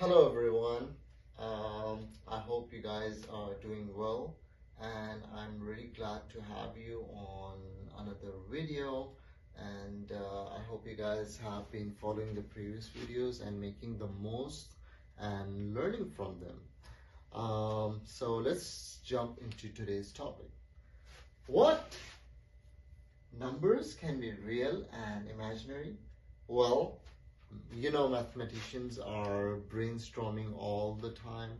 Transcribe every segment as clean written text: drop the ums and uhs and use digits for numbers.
Hello everyone. I hope you guys are doing well, and I'm really glad to have you on another video. And I hope you guys have been following the previous videos and making the most and learning from them. So let's jump into today's topic. What numbers can be real and imaginary? Well, you know, mathematicians are brainstorming all the time,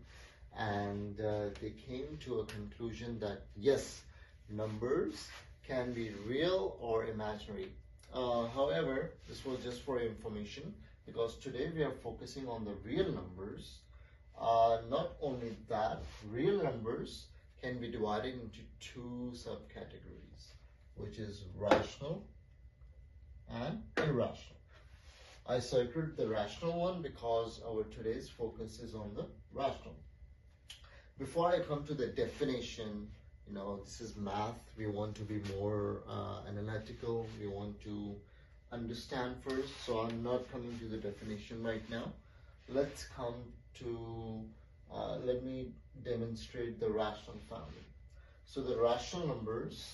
and they came to a conclusion that yes, numbers can be real or imaginary. However, this was just for information, because today we are focusing on the real numbers. Not only that, real numbers can be divided into two subcategories, which is rational and irrational. I circled the rational one because our today's focus is on the rational. Before I come to the definition, you know, this is math. We want to be more analytical. We want to understand first. So I'm not coming to the definition right now. Let's come to, let me demonstrate the rational family. So the rational numbers,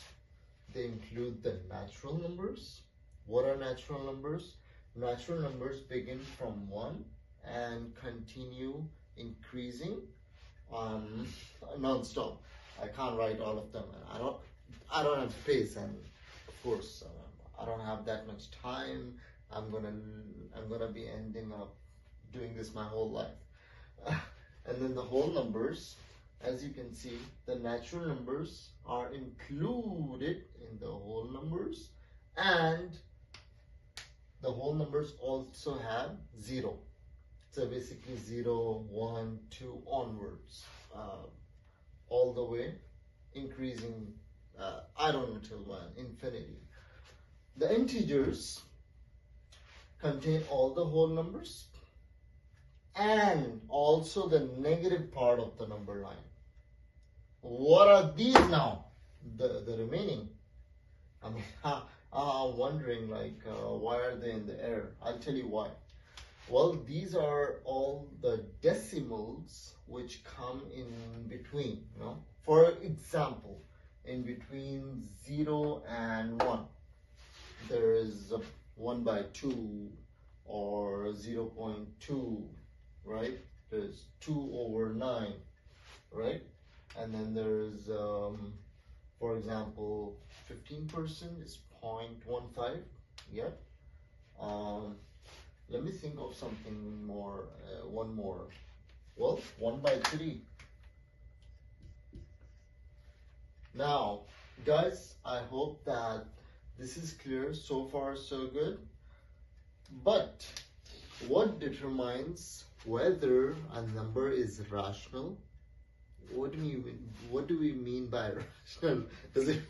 they include the natural numbers. What are natural numbers? Natural numbers begin from 1 and continue increasing non-stop. I can't write all of them, and I don't have space, and of course I don't have that much time. I'm gonna be ending up doing this my whole life. And then the whole numbers, as you can see, the natural numbers are included in the whole numbers, and the whole numbers also have 0. So basically 0, 1, 2 onwards, all the way increasing, I don't know till infinity. The integers contain all the whole numbers and also the negative part of the number line. What are these now? The remaining. I mean, I'm wondering, like, why are they in the air? I'll tell you why. Well, these are all the decimals which come in between, you know. For example, in between 0 and 1, there is 1/2 or 0.2, right? There's 2/9, right? And then there's, for example, 15% is 0.15. Yep. Let me think of something more. One more. Well, 1/3. Now, guys, I hope that this is clear. So far, so good. But what determines whether a number is rational? What do we mean by rational? Does it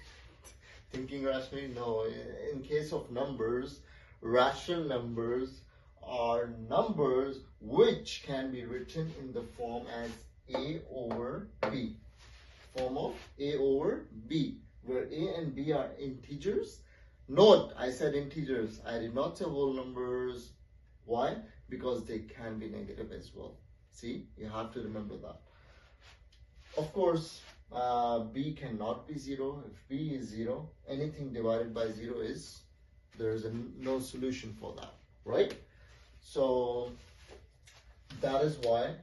thinking rationally? No. In case of numbers, rational numbers are numbers which can be written in the form as A over B. Form of A over B, where A and B are integers. Note, I said integers. I did not say whole numbers. Why? Because they can be negative as well. See, you have to remember that. Of course, B cannot be 0. If B is 0, anything divided by 0 is, there is no solution for that, right? So that is why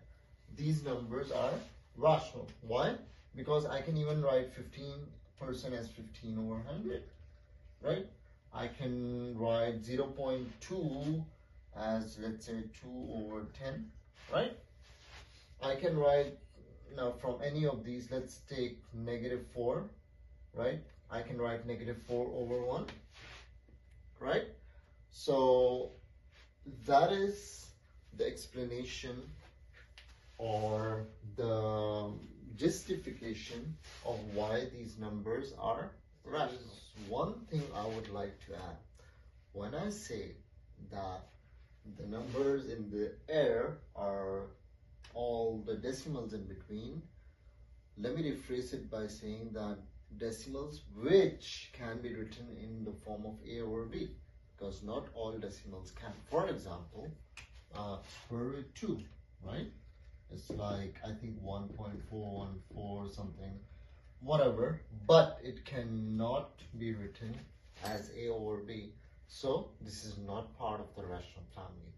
these numbers are rational. Why? Because I can even write 15% as 15/100, right? I can write 0.2 as, let's say, 2/10, right? I can write, now from any of these, let's take -4, right? I can write -4/1, right? So that is the explanation or the justification of why these numbers are rational. One thing I would like to add, when I say that the numbers in the air are all the decimals in between, let me rephrase it by saying that decimals which can be written in the form of A over B, because not all decimals can. For example, √2. right? It's like, I think 1.414 something, whatever, but it cannot be written as A over B. So this is not part of the rational family.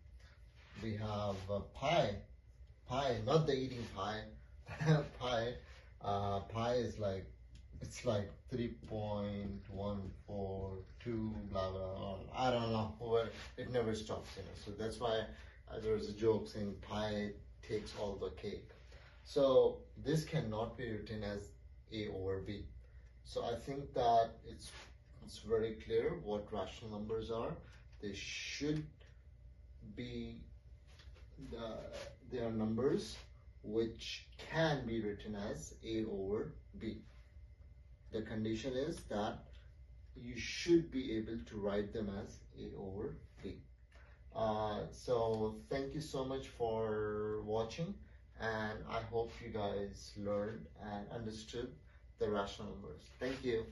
We have pi, not the eating pie. Pi, pi is like, it's like 3.142, blah blah. I don't know. Where it never stops, So that's why there's a joke saying pi takes all the cake. So this cannot be written as A over B. So I think that it's very clear what rational numbers are. They should be they are numbers which can be written as A over B. The condition is that you should be able to write them as A over B. So thank you so much for watching, and I hope you guys learned and understood the rational numbers. Thank you.